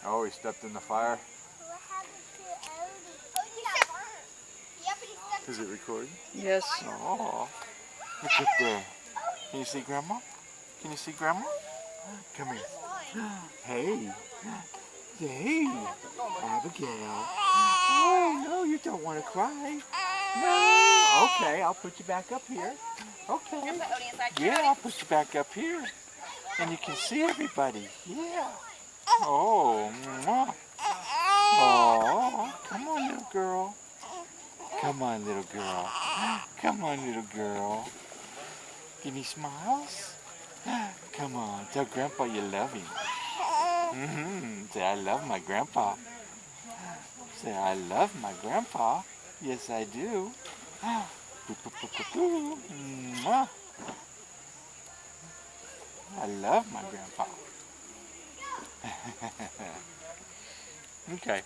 Oh, he stepped in the fire. What happened to Odie? Oh, he got burnt. Yep, he stepped. Is it recording? Yes. Oh, look up there. Can you see Grandma? Can you see Grandma? Come here. Hey. Hey, Abigail. Oh, no, you don't want to cry. No. Okay, I'll put you back up here. Okay. Yeah, I'll put you back up here. And you can see everybody. Yeah. Oh, mwah. Oh, come on, little girl. Come on, little girl. Come on, little girl. Give me smiles. Come on, tell Grandpa you love him. Say, I love my grandpa. Say, I love my grandpa. Yes, I do. Mwah. I love my grandpa. Okay.